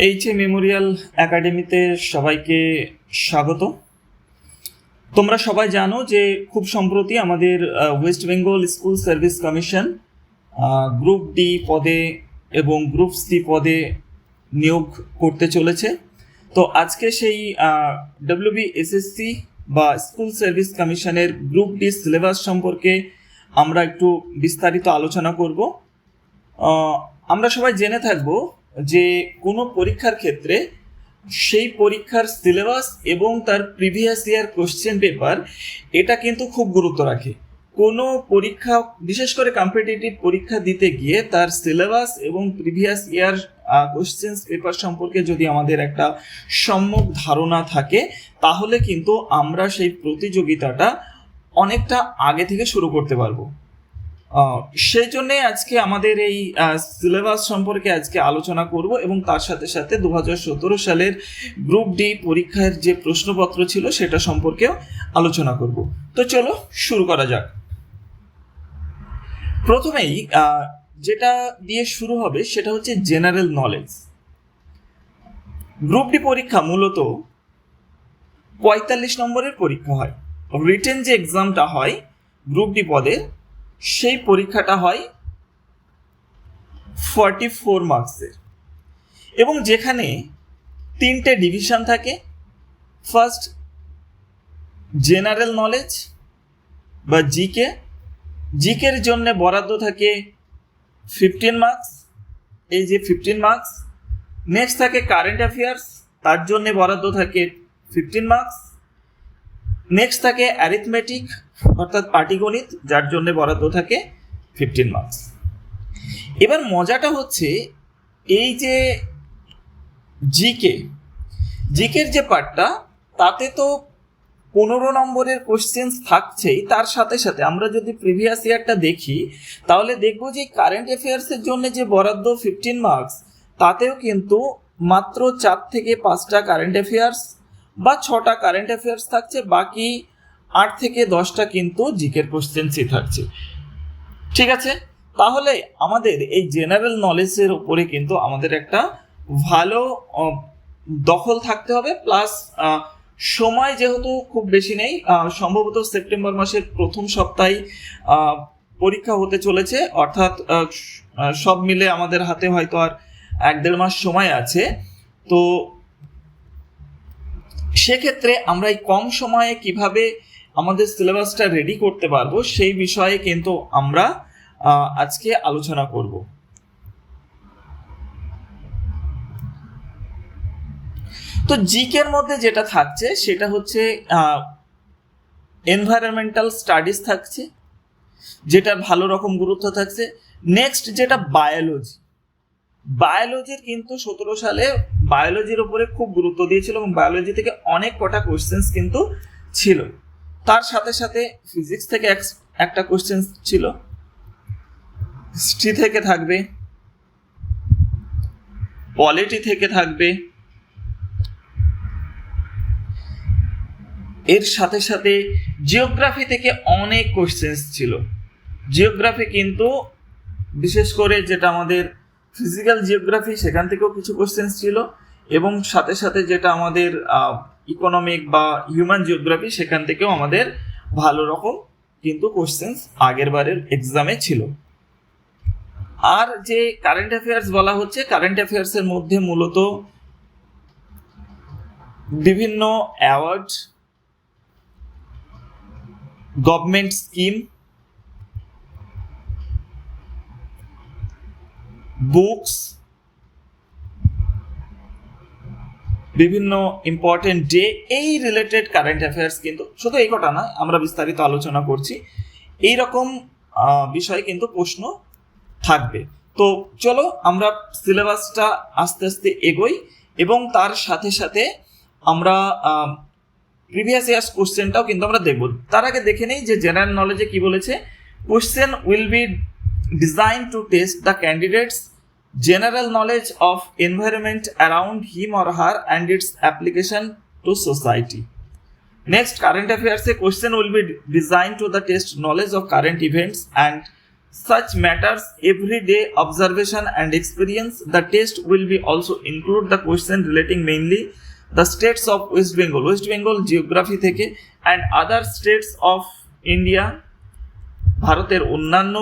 এইচএ Memorial একাডেমিতে সবাইকে স্বাগত। তোমরা সবাই জানো যে খুব সম্প্রতি আমাদের West Bengal school service commission group D পদে এবং গ্রুপ সি পদে নিয়োগ করতে চলেছে। তো আজকে সেই ডব্লিউবিএসএসসি বা স্কুল সার্ভিস কমিশনের গ্রুপ ডি সিলেবাস সম্পর্কে আমরা একটু বিস্তারিত আলোচনা করব। আমরা সবাই জেনে থাকব যে কোনো পরীক্ষার ক্ষেত্রে সেই পরীক্ষার সিলেবাস এবং তার প্রিভিয়াস ইয়ার কোশ্চেন পেপার এটা কিন্তু খুব গুরুত্ব রাখে। কোনো পরীক্ষা, বিশেষ করে কম্পিটিটিভ পরীক্ষা দিতে গিয়ে তার সিলেবাস এবং প্রিভিয়াস ইয়ার কোশ্চেন পেপার সম্পর্কে যদি আমাদের একটা সম্যক ধারণা থাকে তাহলে কিন্তু আমরা সেই প্রতিযোগিতাটা অনেকটা আগে থেকে শুরু করতে পারবো। সেই জন্যে আজকে আমাদের এই সিলেবাস সম্পর্কে আজকে আলোচনা করব এবং তার সাথে সাথে 2017 সালের গ্রুপ ডি পরীক্ষার যে প্রশ্নপত্র ছিল সেটা সম্পর্কেও আলোচনা করব। তো চলো শুরু করা যাক। প্রথমেই যেটা দিয়ে শুরু হবে সেটা হচ্ছে জেনারেল নলেজ। গ্রুপ ডি পরীক্ষা মূলত 45 নম্বরের পরীক্ষা হয়। রিটেন যে এক্সামটা হয় গ্রুপ ডি পদের সেই পরীক্ষাটা হয় 44 মার্কসের এবং যেখানে 3টে ডিভিশন থাকে। ফার্স্ট জেনারেল নলেজ বা জিকের জন্য বরাদ্দ থাকে 15 মার্কস, এই যে 15 মার্কস। নেক্সট থাকে কারেন্ট অ্যাফেয়ার্স, তার জন্য বরাদ্দ থাকে 15 মার্কস। নেক্সট থাকে অ্যারিথমেটিক অর্থাৎ পাটিগণিত, যার জন্য বরাদ্দ থাকে 15 মার্কস। এবার মজাটা হচ্ছে এই যে জিকের যে পার্টটা তাতে তো 15 নম্বরের কোশ্চেন্স থাকছেই, তার সাথে সাথে আমরা যদি প্রিভিয়াস ইয়ারটা দেখি তাহলে দেখবো যে কারেন্ট অ্যাফেয়ার্সের জন্য যে বরাদ্দ 15 মার্কস তাতেও কিন্তু মাত্র 4 থেকে 5টা কারেন্ট অ্যাফেয়ার্স বা 6টা কারেন্ট অ্যাফেয়ার্স থাকছে, বাকি 8 থেকে 10টা কিন্তু জিকের কোশ্চেন্সই থাকছে। ঠিক আছে, তাহলে আমাদের এই জেনারেল নলেজের উপরে কিন্তু আমাদের একটা ভালো দখল থাকতে হবে। প্লাস সময় যেহেতু খুব বেশি নেই, সম্ভবত সেপ্টেম্বর মাসের প্রথম সপ্তাহে পরীক্ষা হতে চলেছে, অর্থাৎ সব মিলে আমাদের হাতে হয়তো আর 1-1.5 মাস সময় আছে। তো সেক্ষেত্রে আমরা এই কম সময়ে কিভাবে আমাদের সিলেবাসটা রেডি করতে পারবো সেই বিষয়ে কিন্তু আমরা আজকে আলোচনা করব। তো জিকের মধ্যে যেটা থাকছে সেটা হচ্ছে এনভায়রনমেন্টাল স্টাডিজ থাকছে, যেটার ভালো রকম গুরুত্ব থাকছে। নেক্সট যেটা বায়োলজির কিন্তু 17 সালে বায়োলজির উপরে খুব গুরুত্ব দিয়েছিল এবং বায়োলজি থেকে অনেক কটা কোশ্চেন্স কিন্তু ছিল। তার সাথে সাথে ফিজিক্স থেকে একটা কোশ্চেন ছিল, হিস্ট্রি থেকে থাকবে, পলিটি থেকে থাকবে, এর সাথে সাথে জিওগ্রাফি থেকে অনেক কোশ্চেন্স ছিল। জিওগ্রাফি কিন্তু বিশেষ করে যেটা আমাদের ফিজিক্যাল জিওগ্রাফি সেখান থেকেও কিছু কোশ্চেন্স ছিল এবং সাথে সাথে যেটা আমাদের ইকোনমিক বা হিউম্যান জিওগ্রাফি সেখান থেকেও আমাদের ভালো রকম কিন্তু কোশ্চেন্স আগের বারের এক্সামে ছিল। আর যে কারেন্ট অ্যাফেয়ার্স বলা হচ্ছে, কারেন্ট অ্যাফেয়ার্সের মধ্যে মূলত বিভিন্ন অ্যাওয়ার্ড, গভর্নমেন্ট স্কিম, বুকস, বিভিন্ন ইম্পর্টেন্ট ডে, এই রিলেটেড কারেন্ট অ্যাফেয়ার্স কিন্তু শুধু এই কটা নয়, আমরা বিস্তারিত আলোচনা করছি। এই রকম বিষয়ে কিন্তু প্রশ্ন থাকবে। তো চলো আমরা সিলেবাসটা আস্তে আস্তে এগোই এবং তার সাথে সাথে আমরা প্রিভিয়াস ইয়ার্স কোশ্চেনটাও কিন্তু আমরা দেখব। তার আগে দেখে নেই যে জেনারেল নলেজে কি বলেছে। Question will be designed to test the candidate's general knowledge of environment around him or her and its application to society. Next, current affairs, a question will be designed to the test knowledge of current events and such matters everyday observation and experience. The test will be also include the question relating mainly the states of West Bengal geography থেকে and other states of India, ভারতের অন্যান্য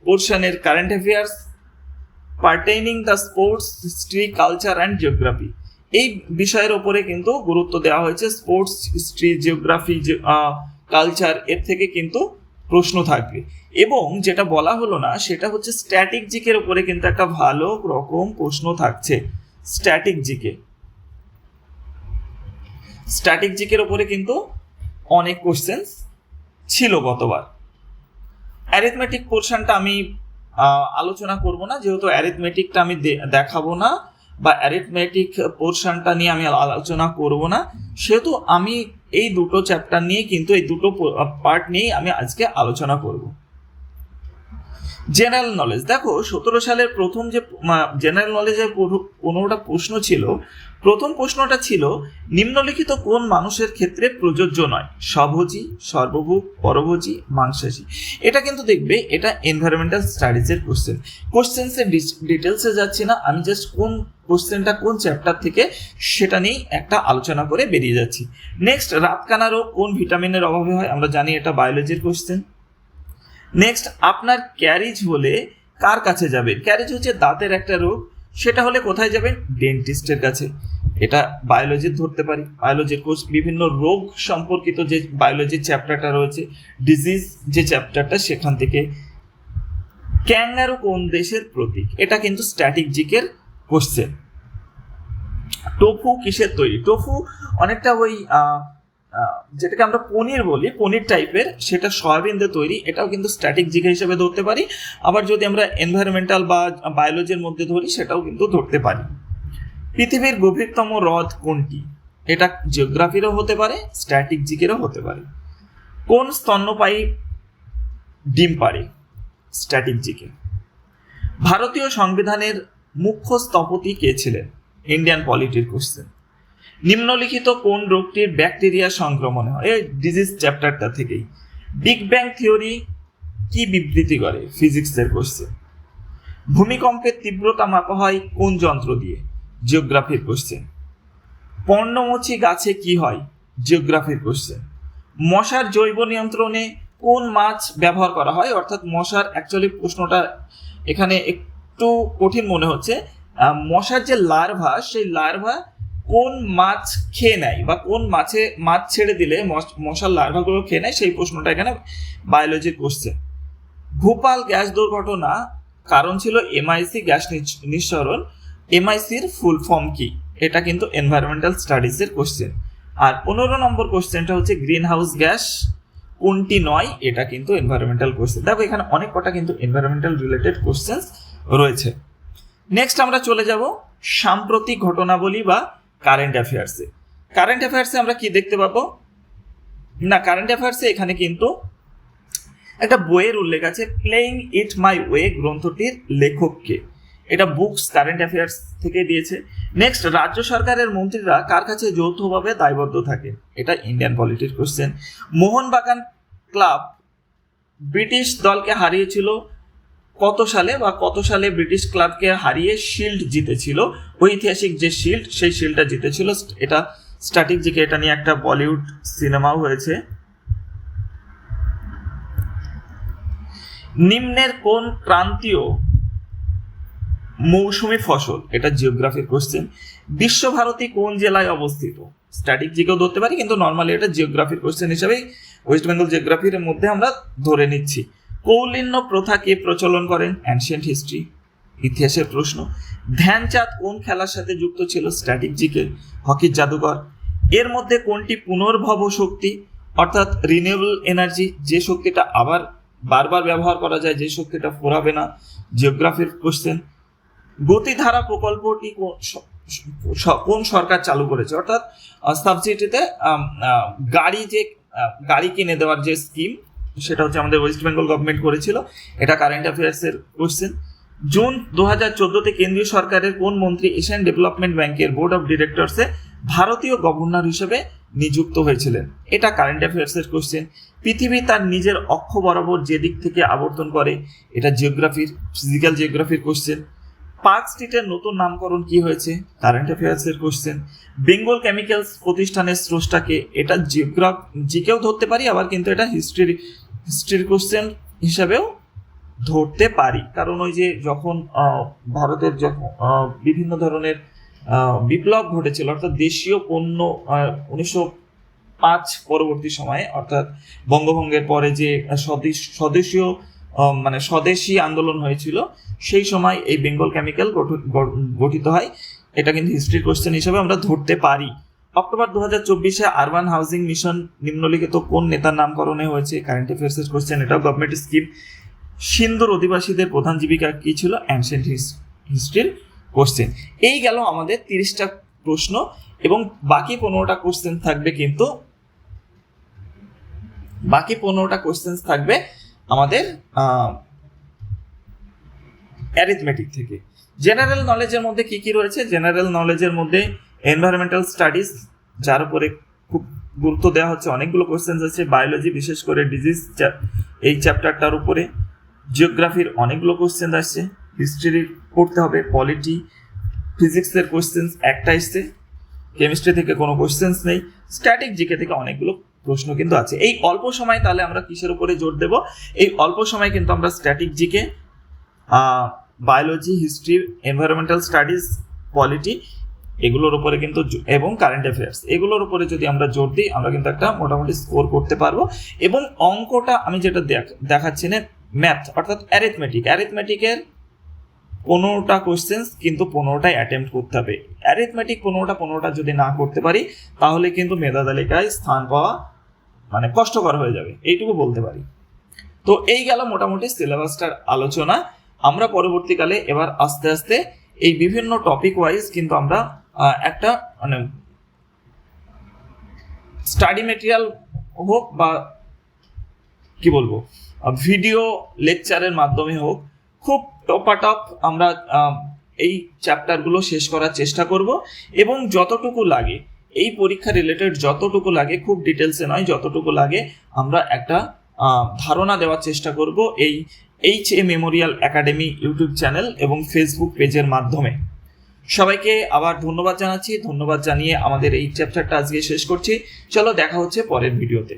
পোর্শনের current affairs pertaining the sports, history, culture and geography. এই বিষয়ের ওপরে কিন্তু গুরুত্ব দেওয়া হয়েছে। স্পোর্টস, হিস্ট্রি, জিওগ্রাফি, কালচার এর থেকে কিন্তু প্রশ্ন থাকবে। এবং যেটা বলা হলো না সেটা হচ্ছে স্ট্যাটিক জিকের ওপরে কিন্তু একটা ভালো রকম প্রশ্ন থাকছে। স্ট্যাটিক জিকের ওপরে কিন্তু অনেক কোশ্চেন ছিল গতবার। অ্যারিথমেটিক পোর্শনটা আমি আলোচনা করব না, যেহেতু অ্যারিথমেটিকটা আমি দেখাবো না বা অ্যারিথমেটিক পোর্শনটা নিয়ে আমি আলোচনা করব না, সেহেতু আমি এই দুটো চ্যাপ্টার নিয়ে কিন্তু এই দুটো পার্ট নিয়েই আমি আজকে আলোচনা করব। জেনারেল নলেজ দেখো, 17 সালের প্রথম যে জেনারেল নলেজের 15টা প্রশ্ন ছিল, প্রথম প্রশ্নটা ছিল নিম্নলিখিত কোন মানুষের ক্ষেত্রে প্রযোজ্য নয়? স্বভোজী, সর্বভোগ, পরভোজী, মাংসাশী। এটা কিন্তু দেখবে এটা এনভায়রনমেন্টাল স্টাডিজের কোশ্চেন্সের ডিটেলসে যাচ্ছি না, আমি জাস্ট কোন কোশ্চেনটা কোন চ্যাপ্টার থেকে সেটা নিয়েই একটা আলোচনা করে বেরিয়ে যাচ্ছি। নেক্সট, রাতকানা রোগ কোন ভিটামিনের অভাবে হয়? আমরা জানি এটা বায়োলজির কোশ্চেন। নেক্সট, আপনার ক্যারিজ হলে কার কাছে যাবেন? ক্যারিজ হচ্ছে দাঁতের একটা রোগ, সেটা হলে কোথায় যাবেন? ডেন্টিস্টের কাছে। এটা বায়োলজির ধরতে পারি। বায়োলজির কোর্স বিভিন্ন রোগ সম্পর্কিত যে বায়োলজির চ্যাপ্টারটা রয়েছে, ডিজিজ যে চ্যাপ্টারটা, সেখান থেকে। ক্যাঙ্গারু কোন দেশের প্রতীক? এটা কিন্তু স্ট্যাটিক জিকের কোশ্চেন। টোফু কিসের তৈরি? টোফু অনেকটা ওই যেটাকে আমরা পনির বলি, পনির টাইপের, সেটা সয়াবিন দিয়ে তৈরি। এটাও কিন্তু স্ট্যাটিক জিকে হিসেবে ধরতে পারি। আবার যদি আমরা এনভায়রনমেন্টাল বা বায়োলজির মধ্যে ধরি, সেটাও কিন্তু ধরতে পারি। পৃথিবীর গভীরতম হ্রদ কোনটি? এটা জিওগ্রাফিরও হতে পারে, স্ট্যাটিক জিকেরও হতে পারে। কোন স্তন্যপায়ী ডিম পাড়ে? Static GK. ভারতীয় সংবিধানের মুখ্য স্থপতি কে ছিলেন? ইন্ডিয়ান পলিটির কোশ্চেন। নিম্নলিখিত কোন রোগটির ব্যাকটেরিয়া সংক্রমণ হয়? এই ডিজিজ চ্যাপ্টারটা থেকেই। বিগ ব্যাং থিওরি কি বিবৃতি করে? ফিজিক্সের কোশ্চেন। ভূমিকম্পের তীব্রতা মাপা হয় কোন যন্ত্র দিয়ে? জিওগ্রাফির কোশ্চেন। পর্ণমোচী গাছে কি হয়? জিওগ্রাফির কোশ্চেন। মশার জৈব নিয়ন্ত্রণে কোন মাছ ব্যবহার করা হয়? অর্থাৎ মশার অ্যাকচুয়ালি প্রশ্নটা এখানে একটু কঠিন মনে হচ্ছে। মশার যে লার্ভা, সেই লার্ভা কোন মাছ খেয়ে নেয় বা কোন মাছ ছেড়ে দিলে মশার লার্ভাগুলো খেয়ে নেয়, সেই প্রশ্নটা এখানে বায়োলজির কোশ্চেন। ভোপাল গ্যাস দুর্ঘটনা কারণ ছিল এমআইসি গ্যাস নিঃসরণ। এমআইসির ফুল ফর্ম কি? এটা কিন্তু এনভায়রনমেন্টাল স্টাডিজের কোশ্চেন। আর 15 নম্বর কোশ্চেনটা হচ্ছে গ্রিন হাউস গ্যাস কোনটি নয়? এটা কিন্তু এনভায়রনমেন্টাল কোশ্চেন। দেখো এখানে অনেক কটা কিন্তু এনভায়রনমেন্টাল রিলেটেড কোশ্চেন রয়েছে। নেক্সট আমরা চলে যাব সাম্প্রতিক ঘটনাবলী বা কারেন্ট অ্যাফেয়ার্সে। কারেন্ট অ্যাফেয়ার্সে আমরা কি দেখতে পাবো? না, কারেন্ট অ্যাফেয়ার্সে এখানে কিন্তু একটা বইয়ের উল্লেখ আছে, প্লেইং ইট মাই ওয়ে গ্রন্থটির লেখককে। এটা বুকস কারেন্ট অ্যাফেয়ার্স থেকে দিয়েছে। নেক্সট, রাজ্য সরকারের মন্ত্রীরা কার কাছে যৌথভাবে দায়বদ্ধ থাকে? এটা ইন্ডিয়ান পলিটির কোশ্চেন। মোহনবাগান ক্লাব ব্রিটিশ দলকে হারিয়েছিল কত সালে, বা কত সালে ব্রিটিশ ক্লাবকে হারিয়ে শিল্ড জিতেছিল? ঐতিহাসিক যে শিল্ড, সেই শিল্ডটা জিতেছিল। এটা স্ট্যাটিক জিকে, এটা নিয়ে একটা বলিউড সিনেমাও হয়েছে। নিম্নের কোন ক্রান্তীয় মৌসুমী ফসল? এটা জিওগ্রাফির কোশ্চেন। বিশ্বভারতী কোন জেলায় অবস্থিত? স্ট্যাটিক জিকেও ধরতে পারি, কিন্তু নর্মালি এটা জিওগ্রাফির কোশ্চেন হিসেবে ওয়েস্ট বেঙ্গল জিওগ্রাফির মধ্যে আমরা ধরে নিচ্ছি। কৌলিন্য প্রথা কে প্রচলন করেন? অ্যানশিয়েন্ট হিস্ট্রি, ইতিহাসের প্রশ্ন। ধ্যানচাঁদ কোন খেলার সাথে যুক্ত ছিল? স্ট্যাটিক জিকে, হকির জাদুকর। এর মধ্যে কোনটি পুনর্ভব শক্তি, অর্থাৎ রিনিউয়েবল এনার্জি, যে শক্তিটা আবার বারবার ব্যবহার করা যায়, যে শক্তিটা ফোরাবে না? জিওগ্রাফির কোশ্চেন। গতিধারা প্রকল্পটি কোন সরকার চালু করেছে? অর্থাৎ সাবসিডিতে গাড়ি কিনে দেওয়ার যে স্কিম, সেটা হচ্ছে আমাদের ওয়েস্ট বেঙ্গল গভর্নমেন্ট করেছিল। এটা কারেন্ট অ্যাফেয়ার্সের কোশ্চেন। জুন 2014-তে কেন্দ্রীয় সরকারের কোন মন্ত্রী এশিয়ান ডেভেলপমেন্ট ব্যাংকের বোর্ড অফ ডিরেক্টরসে ভারতীয় গভর্নর হিসেবে নিযুক্ত হয়েছিলেন? এটা কারেন্ট অ্যাফেয়ার্সের কোশ্চেন। পৃথিবী তার নিজের অক্ষ বরাবর যে দিক থেকে আবর্তন করে, এটা জিওগ্রাফির, ফিজিক্যাল জিওগ্রাফির কোশ্চেন। পার্ক স্ট্রিটের নতুন নামকরণ কি হয়েছে? কারেন্ট অ্যাফেয়ার্সের কোশ্চেন। বেঙ্গল কেমিক্যালস প্রতিষ্ঠানের স্রষ্টাকে? এটা জিকেও ধরতে পারি, আবার কিন্তু এটা হিস্ট্রির কোশ্চেন হিসাবেও ধরতে পারি, কারণ ওই যে যখন ভারতের যখন বিভিন্ন ধরনের বিপ্লব ঘটেছিল, অর্থাৎ দেশীয় পণ্য 1905 পরবর্তী সময়ে, অর্থাৎ বঙ্গভঙ্গের পরে যে স্বদেশীয় মানে স্বদেশী আন্দোলন হয়েছিল, সেই সময় এই বেঙ্গল কেমিক্যাল গঠিত হয়। এটা কিন্তু হিস্ট্রির কোশ্চেন হিসেবে আমরা ধরতে পারি। অক্টোবর 2024 আরবান হাউজিং মিশন নিম্নলিখিত কোন নেতার নামকরণে হয়েছে? কারেন্ট অ্যাফেয়ার্সের কোশ্চেন, এটাও গভর্নমেন্ট স্কিম। সিন্ধুর অধিবাসীদের প্রধান জীবিকা কি ছিল? অ্যানশিয়েন্ট হিস্ট্রির কোশ্চেন। এই গেল আমাদের 30টা প্রশ্ন, এবং বাকি 15টা কোশ্চেন থাকবে, কিন্তু বাকি 15টা কোশ্চেন থাকবে আমাদের অ্যারিথমেটিক থেকে। জেনারেল নলেজের মধ্যে কি কি রয়েছে? জেনারেল নলেজের মধ্যে এনভায়রনমেন্টাল স্টাডিজ, যার উপরে খুব গুরুত্ব দেওয়া হচ্ছে, অনেকগুলো কোশ্চেন আছে। বায়োলজি, বিশেষ করে ডিজিজ এই চ্যাপ্টারটার উপরে। জিওগ্রাফির অনেকগুলো কোশ্চেন আসছে, হিস্ট্রি পড়তে হবে। পলিটি, ফিজিক্সের কোশ্চেন একটা এসছে, কেমিস্ট্রি থেকে কোনো কোশ্চেন্স নেই। স্ট্যাটিক জিকে থেকে অনেকগুলো প্রশ্ন কিন্তু আছে। এই অল্প সময় তাহলে আমরা কিসের উপরে জোর দেব? এই অল্প সময় কিন্তু আমরা static GK, biology, history, environmental studies, polity, এগুলোর উপরে কিন্তু, এবং কারেন্ট অ্যাফেয়ার্স, এগুলোর উপরে যদি আমরা জোর দিই, আমরা কিন্তু একটা মোটামুটি স্কোর করতে পারবো। এবং অঙ্কটা আমি যেটা দেখাচ্ছি না, ম্যাথ অর্থাৎ অ্যারিথমেটিকের 15টা কোশ্চেন্স, কিন্তু 15টাই অ্যাটেম্প্ট করতে হবে। অ্যারিথমেটিক 15টা যদি না করতে পারি, তাহলে কিন্তু মেধা তালিকায় স্থান পাওয়া মানে কষ্টকর হয়ে যাবে, এইটুকু বলতে পারি। তো এই গেল মোটামুটি সিলেবাসটার আলোচনা। আমরা পরবর্তীকালে এবার আস্তে আস্তে এই বিভিন্ন টপিক ওয়াইজ কিন্তু আমরা একটা মানে স্টাডি মেটেরিয়াল হোক বা কি বলবো ভিডিও লেকচারের মাধ্যমে হোক, খুব টপাটপ আমরা এই চ্যাপ্টারগুলো শেষ করার চেষ্টা করব। এবং যতটুকু লাগে এই পরীক্ষা রিলেটেড, যতটুকু লাগে, খুব ডিটেলসে নয়, যতটুকু লাগে আমরা একটা ধারণা দেওয়ার চেষ্টা করব এই HA Memorial academy YouTube channel এবং ফেসবুক পেজের মাধ্যমে। সবাইকে আবার ধন্যবাদ জানাচ্ছি। ধন্যবাদ জানিয়ে আমাদের এই চ্যাপ্টারটা আজকে শেষ করছি। চলো, দেখা হচ্ছে পরের ভিডিওতে।